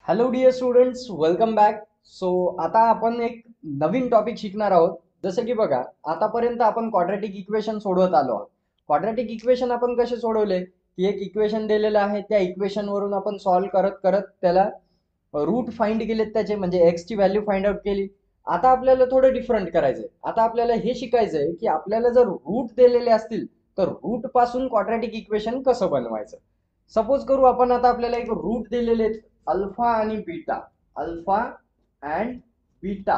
Hello dear students, welcome back. So आता आपण एक नवीन टॉपिक शिकणार आहोत. जसं की बघा, आतापर्यंत आपण क्वाड्रॅटिक इक्वेशन सोडवत आलो आहोत. क्वाड्रॅटिक इक्वेशन आपण कसे सोडवले की एक इक्वेशन दिलेलं आहे, त्या इक्वेशन वरून आपण सॉल्व्ह करत करत त्याला रूट फाइंड केलेत त्याचे, म्हणजे एक्स ची व्हॅल्यू फाइंड आउट केली. आता आपल्याला थोडं डिफरंट करायचंय. आता आपल्याला हे शिकायचंय की आपल्याला जर रूट दिलेले असतील तर रूट पासून क्वाड्रॅटिक इक्वेशन कसं बनवायचं. सपोज करू आपण, आता आपल्याला एक रूट दिलेले आहेत, अल्फा आणि बीटा. अल्फा अँड बीटा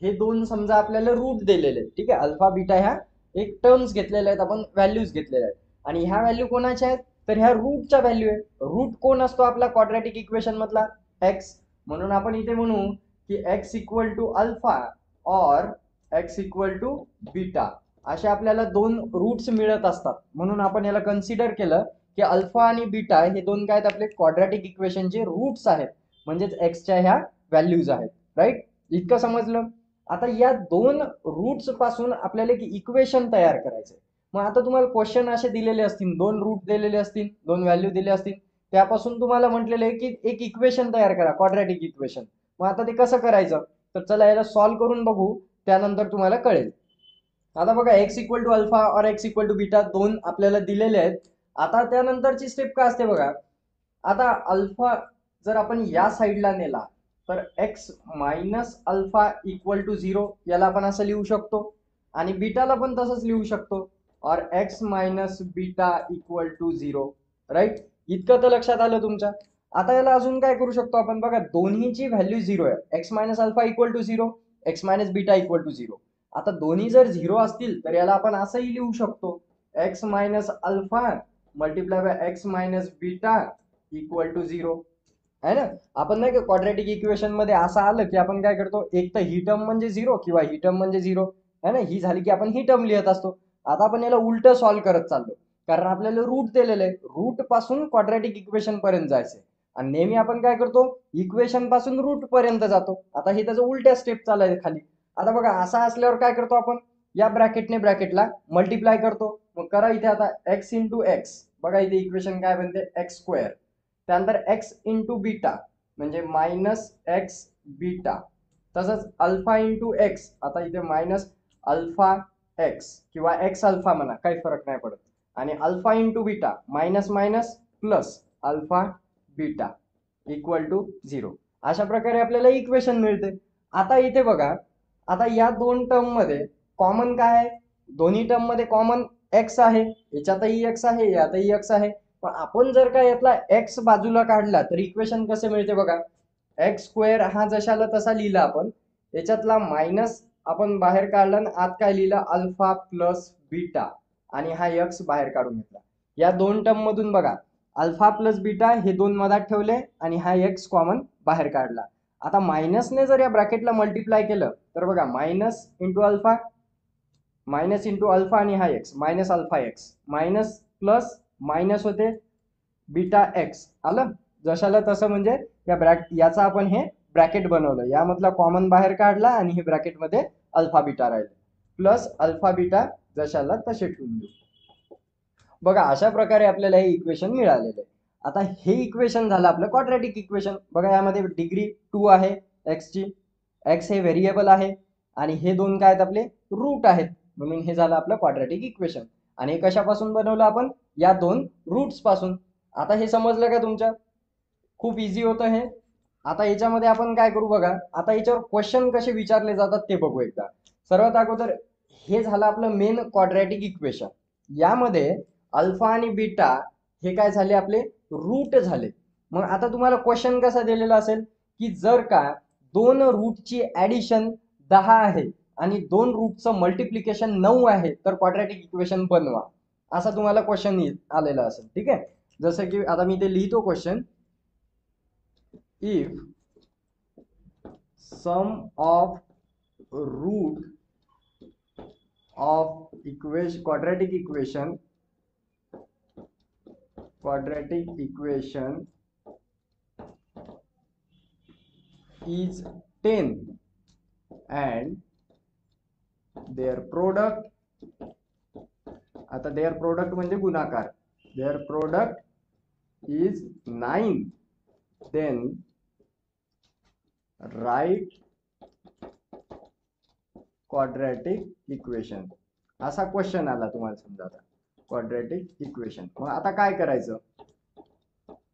हे दोन समजा आपल्याला रूट दिलेले आहेत. ठीक आहे, अल्फा बीटा ह्या एक टर्म्स घेतलेल्या आहेत, आपण व्हॅल्यूज घेतलेल्या आहेत. आणि ह्या व्हॅल्यू कोणाच्या आहेत, तर ह्या रूटच्या व्हॅल्यू आहे. रूट कोण असतो आपला क्वाड्रॅटिक इक्वेशन मधला, एक्स. म्हणून आपण इथे म्हणू की एक्स इक्वल टू अल्फा और एक्स इक्वल टू बीटा. असे आपल्याला दोन रूट्स मिळत असतात. म्हणून आपण याला कन्सिडर केलं की अल्फा आणि बीटा हे दोन काय आहेत, आपले क्वाड्रॅटिक इक्वेशनचे रूट्स आहेत, म्हणजेच एक्सच्या ह्या व्हॅल्यूज आहेत. राईट, इतकं समजलं. आता या दोन रूट्स पासून आपल्याला एक इक्वेशन तयार करायचंय. मग आता तुम्हाला क्वेश्चन असे दिलेले असतील, दोन रूट दिलेले असतील, दोन व्हॅल्यू दिले असतील, त्यापासून तुम्हाला म्हटलेलं आहे की एक इक्वेशन तयार करा, क्वाड्रॅटिक इक्वेशन. मग आता ते कसं करायचं, तर चला याला सॉल्व्ह करून बघू, त्यानंतर तुम्हाला कळेल. आता बघा, एक्स इक्वल टू अल्फा और एक्स इक्वल टू बीटा दोन आपल्याला दिलेले आहेत. आता त्यानंतरची स्टेप काय असते बघा. आता अल्फा जर आपण या साईडला नेला तर x minus alpha equal to zero, याला आपण असं लिहू शकतो. आणि बीटाला पण तसंच लिहू शकतो, और x minus beta equal to zero. Right, इतकं तर लक्षात आलं तुमच्या. आता याला अजून काय करू शकतो आपण बघा, दोन्हीची व्हॅल्यू झिरो आहे. X minus alpha equal to zero, x minus beta equal to zero. आता दोन्ही जर झिरो असतील तर याला आपण असंही लिहू शकतो, x minus alpha multiply by x minus beta equal to zero. आहे ना. आपण नाही का क्वाड्रॅटिक इक्वेशन मध्ये असं आलं की आपण काय करतो, एक तर ही टर्म म्हणजे झिरो किंवा ही टर्म म्हणजे झिरो. है ना, ही झाली की आपण ही टर्म लिहत असतो. आता आपण याला उलट सॉल्व्ह करत चाललो, कारण आपल्याला रूट दिलेलं आहे. रूट पासून क्वाड्रॅटिक इक्वेशन पर्यंत जायचंय. आणि नेहमी आपण काय करतो, इक्वेशन पासून रूट पर्यंत जातो. आता हे त्याचं उलट्या स्टेप चालायचं खाली. आता बघा, असं असल्यावर काय करतो आपण, या ब्रॅकेटने ब्रॅकेटला मल्टिप्लाय करतो. मग करा इथे आता एक्स इंटू एक्स. बघा इथे इक्वेशन काय बनते, एक्स स्क्वेअर. त्यानंतर एक्स इंटू बीटा म्हणजे मायनस एक्स बीटा. तसंच अल्फा इंटू एक्स, आता इथे मायनस अल्फा एक्स किंवा एक्स अल्फा म्हणा, काही फरक नाही पडत. आणि alpha into beta minus minus plus alpha beta equal to zero. अशा प्रकारे आपल्याला इक्वेशन मिळते. आता इथे बघा, आता या दोन टर्म मध्ये कॉमन काय आहे, दोन्ही टर्म मध्ये कॉमन एक्स आहे. याच्यातही एक्स आहे, यातही एक्स आहे. पण आपण जर का यातला एक्स बाजूला काढला तर इक्वेशन कसे मिळते बघा, एक्स स्क्वेअर हा जशाला तसा लिहिला आपण, याच्यातला मायनस आपण बाहेर काढला आणि आत काय लिहिला, अल्फा प्लस बीटा. आणि हा एक्स बाहेर काढून घेतला. या दोन टर्म मधून बघा, अल्फा प्लस बीटा हे दोन मधात ठेवले आणि हा एक्स कॉमन बाहेर काढला. आता मायनसने जर या ब्रॅकेटला मल्टिप्लाय केलं तर बघा, minus into alpha, minus into alpha आणि हा x, minus alpha x, minus plus minus होते बीटा एक्स. आलं जशाला तसं, म्हणजे याचा आपण हे ब्रॅकेट बनवलं, यामधला कॉमन बाहेर काढला आणि हे ब्रॅकेट मध्ये अल्फा बीटा राहिले, प्लस अल्फा बीटा जशाला तसे ठेवून देऊ. बघा, अशा प्रकारे आपल्याला हे इक्वेशन मिळालेलं आहे. आता हे इक्वेशन झालं आपलं क्वाड्रॅटिक इक्वेशन. बघा, यामध्ये डिग्री 2 आहे एक्स ची. एक्स हे व्हेरिएबल आहे आणि हे दोन काय आहेत, आपले रूट आहेत. म्हणून हे झालं आपलं क्वाड्रॅटिक इक्वेशन. आणि हे कशापासून बनवलं आपण, या दोन रूट्स पासून. आता हे समजलं का तुमच्या, खूप इझी होतं हे. आता याच्यामध्ये आपण काय करू बघा, आता याच्यावर क्वेश्चन कसे विचारले जातात ते बघू एकदा. सर्वात अगोदर हे झालं आपलं मेन क्वाड्रॅटिक इक्वेशन. यामध्ये अल्फा आणि बीटा हे काय झाले, आपले रूट झाले. मग आता तुम्हाला क्वेश्चन कसा दिलेला असेल की जर का दोन रूटची ऍडिशन 10 आहे आणि दोन रूटचं मल्टिप्लिकेशन 9 आहे तर क्वाड्रॅटिक इक्वेशन बनवा, असा तुम्हाला क्वेश्चन आलेला असेल. ठीक आहे, जसं की आता मी ते लिहितो question. if sum of root of quadratic equation is 10 and their product, आता their product म्हणजे गुणाकार, their product is 9, then write quadratic equation, असा क्वेश्चन आला तुम्हाला समजा आता क्वाड्रॅटिक इक्वेशन. मग आता काय करायचं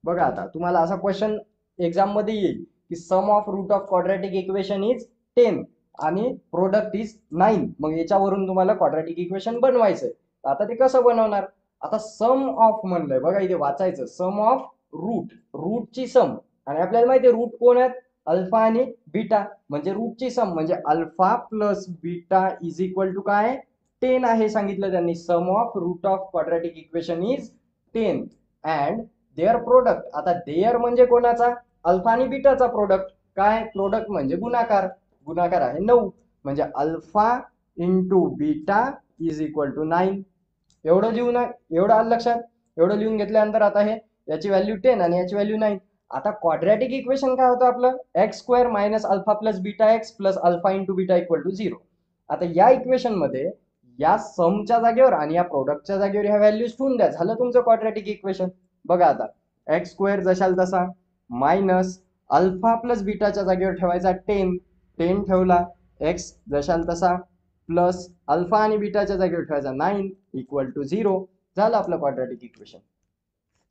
बघा, आता तुम्हाला असा क्वेश्चन एक्झाम मध्ये येईल की sum of root of quadratic equation is 10 आणि प्रोडक्ट इज 9. मग याच्यावरून तुम्हाला क्वाड्रॅटिक इक्वेशन बनवायचंय. आता ते कसं बनवणार, आता सम ऑफ म्हणलंय बघा, इथे वाचायचं सम ऑफ रूटची सम, आणि आपल्याला माहिती आहे रूट कोण आहेत, अल्फा आणि बीटा, म्हणजे रूटची सम म्हणजे alpha plus beta is equal to काय 10 आहे सांगितलं त्यांनी. Sum of root of quadratic equation is 10 and their product. आता देअर म्हणजे कोणाचा, अल्फा आणि बीटाचा प्रोडक्ट. काय प्रोडक्ट म्हणजे गुणाकार, गुणाकार आहे 9, म्हणजे alpha into beta is equal to 9. एवढं लिहू ना, एवढं आलं लक्षात. एवढं लिहून घेतल्यानंतर आता हे याची व्हॅल्यू 10 आणि याची व्हॅल्यू 9. आता क्वाड्रॅटिक इक्वेशन काय होतं आपलं, x square minus alpha plus beta x plus alpha into beta equal to 0. आता या इक्वेशन मध्ये या समच्या जागेवर आणि या प्रोडक्टच्या जागेवर ह्या व्हॅल्यूज ठेवून द्या, झालं तुमचं क्वाड्रॅटिक इक्वेशन. बघा आता एक्स स्क्वेअर जशाल तसा मायनस अल्फा प्लस बीटाच्या जागेवर ठेवायचा 10 ठेवला, एक्स जशाल तसा प्लस अल्फा आणि बीटाच्या जागेवर ठेवायचा 9 इक्वल टू 0. झालं आपलं क्वाड्रॅटिक इक्वेशन.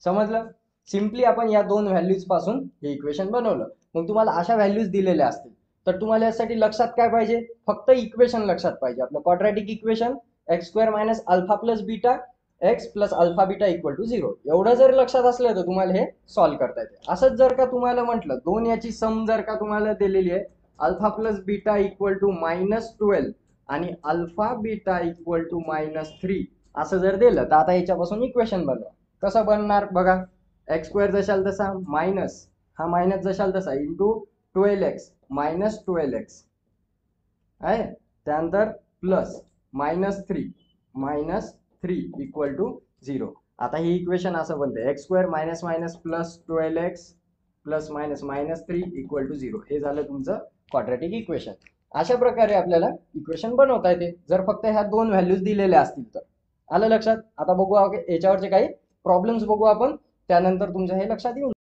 समजलं. सिम्पली आपण या दोन व्हॅल्यूज पासून हे इक्वेशन बनवलं. मग तुम्हाला अशा व्हॅल्यूज दिलेल्या असतील तर तुम्हाला यासाठी लक्षात काय पाहिजे, फक्त इक्वेशन लक्षात पाहिजे. आपलं quadratic equation x square minus alpha plus beta x plus alpha beta equal to 0. एवढं जर लक्षात असलं तर तुम्हाला हे सॉल्व्ह करता येते. असंच जर का तुम्हाला म्हटलं दोन याची सम जर का तुम्हाला दिलेली आहे, alpha plus beta equal to -12 आणि अल्फा बीटा इक्वल टू -3 असं जर दिलं तर आता याच्यापासून इक्वेशन बनवा. कसं बनणार बघा, एक्स स्क्वेअर जशाल तसा मायनस, हा मायनस जशाल तसा इंटू 12x -12x आहे, त्यानंतर प्लस -3 इक्वल टू 0. आता ही इक्वेशन असं बनते x square minus minus plus 12x plus minus -3 equal to 0. हे झालं तुमचं क्वाड्रॅटिक इक्वेशन. अशा प्रकारे आपल्याला इक्वेशन बनवता येते जर फक्त ह्या दोन व्हॅल्यूज दिलेल्या असतील तर. आलं लक्षात. आता बघू याच्यावरचे काही प्रॉब्लेम्स बघू आपण, त्यानंतर तुमच्या हे लक्षात येऊन